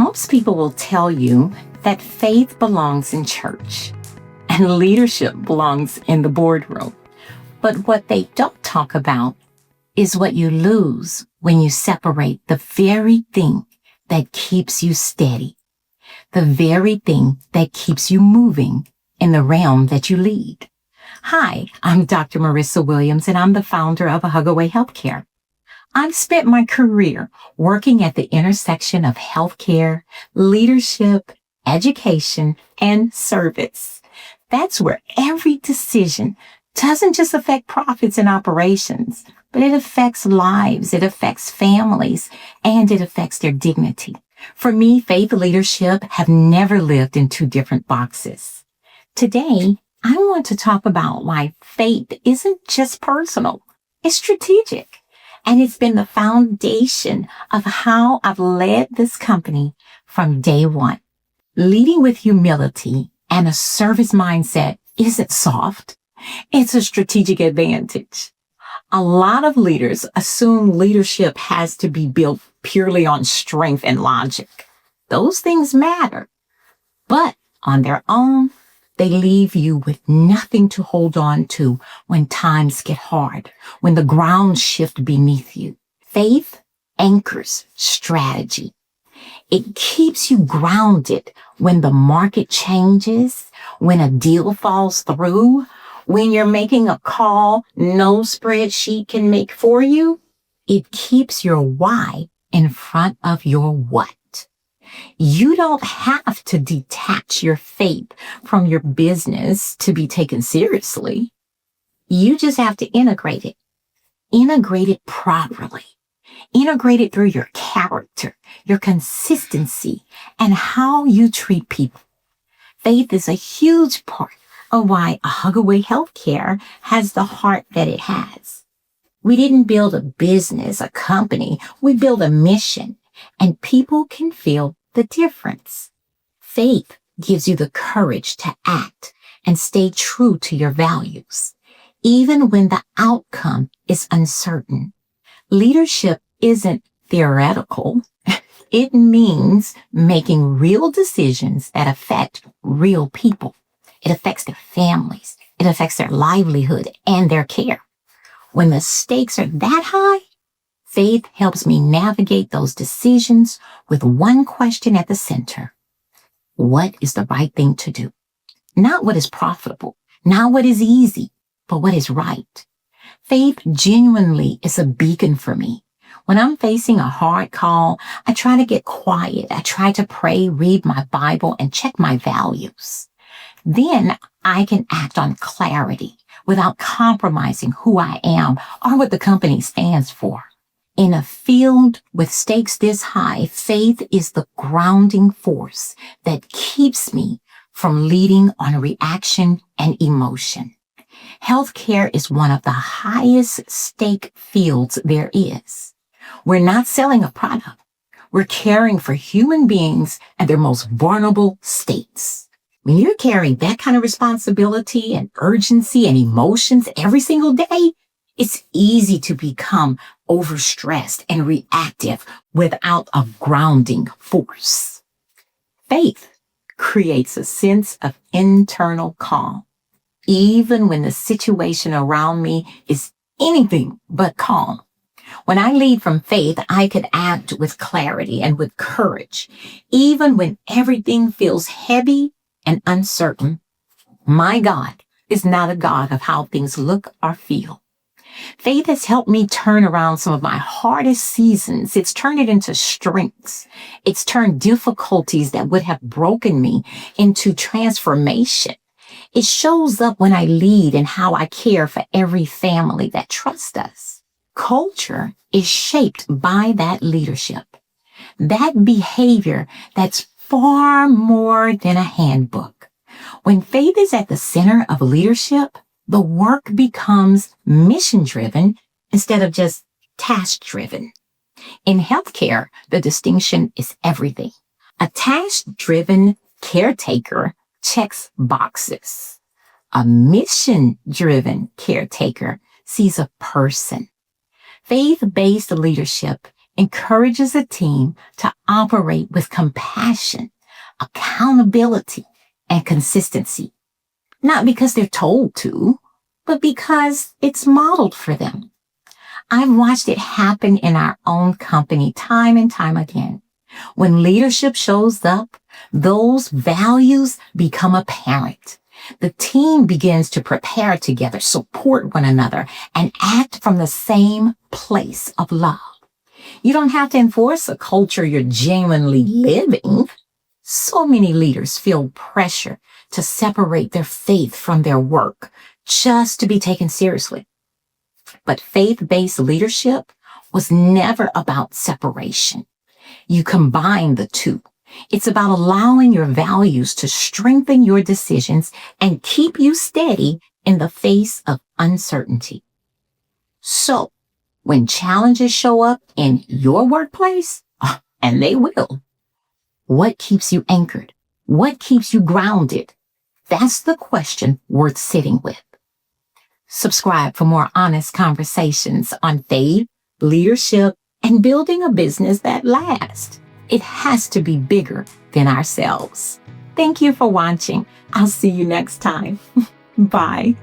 Most people will tell you that faith belongs in church and leadership belongs in the boardroom. But what they don't talk about is what you lose when you separate the very thing that keeps you steady, the very thing that keeps you moving in the realm that you lead. Hi, I'm Dr. Marisa Williams, and I'm the founder of Hugaway Healthcare. I've spent my career working at the intersection of healthcare, leadership, education, and service. That's where every decision doesn't just affect profits and operations, but it affects lives, it affects families, and it affects their dignity. For me, faith and leadership have never lived in two different boxes. Today, I want to talk about why faith isn't just personal, it's strategic. And it's been the foundation of how I've led this company from day one. Leading with humility and a service mindset isn't soft. It's a strategic advantage. A lot of leaders assume leadership has to be built purely on strength and logic. Those things matter. But on their own, they leave you with nothing to hold on to when times get hard, when the ground shifts beneath you. Faith anchors strategy. It keeps you grounded when the market changes, when a deal falls through, when you're making a call no spreadsheet can make for you. It keeps your why in front of your what. You don't have to detach your faith from your business to be taken seriously. You just have to integrate it. Integrate it properly. Integrate it through your character, your consistency, and how you treat people. Faith is a huge part of why Hugaway Healthcare has the heart that it has. We didn't build a business, a company. We built a mission, and people can feel the difference. Faith gives you the courage to act and stay true to your values, even when the outcome is uncertain. Leadership isn't theoretical. It means making real decisions that affect real people. It affects their families. It affects their livelihood and their care. When the stakes are that high, faith helps me navigate those decisions with one question at the center. What is the right thing to do? Not what is profitable, not what is easy, but what is right. Faith genuinely is a beacon for me. When I'm facing a hard call, I try to get quiet. I try to pray, read my Bible, and check my values. Then I can act on clarity without compromising who I am or what the company stands for. In a field with stakes this high, faith is the grounding force that keeps me from leading on reaction and emotion. Healthcare is one of the highest stake fields there is. We're not selling a product. We're caring for human beings and their most vulnerable states. When you're carrying that kind of responsibility and urgency and emotions every single day, it's easy to become overstressed and reactive without a grounding force. Faith creates a sense of internal calm, even when the situation around me is anything but calm. When I lead from faith, I could act with clarity and with courage, even when everything feels heavy and uncertain. My God is not a God of how things look or feel. Faith has helped me turn around some of my hardest seasons. It's turned it into strengths. It's turned difficulties that would have broken me into transformation. It shows up when I lead and how I care for every family that trusts us. Culture is shaped by that leadership, that behavior that's far more than a handbook. When faith is at the center of leadership, the work becomes mission-driven instead of just task-driven. In healthcare, the distinction is everything. A task-driven caretaker checks boxes. A mission-driven caretaker sees a person. Faith-based leadership encourages a team to operate with compassion, accountability, and consistency. Not because they're told to, but because it's modeled for them. I've watched it happen in our own company time and time again. When leadership shows up, those values become apparent. The team begins to prepare together, support one another, and act from the same place of love. You don't have to enforce a culture you're genuinely living. So many leaders feel pressure to separate their faith from their work just to be taken seriously. But faith-based leadership was never about separation. You combine the two. It's about allowing your values to strengthen your decisions and keep you steady in the face of uncertainty. So, when challenges show up in your workplace, and they will, what keeps you anchored? What keeps you grounded? That's the question worth sitting with. Subscribe for more honest conversations on faith, leadership, and building a business that lasts. It has to be bigger than ourselves. Thank you for watching. I'll see you next time. Bye.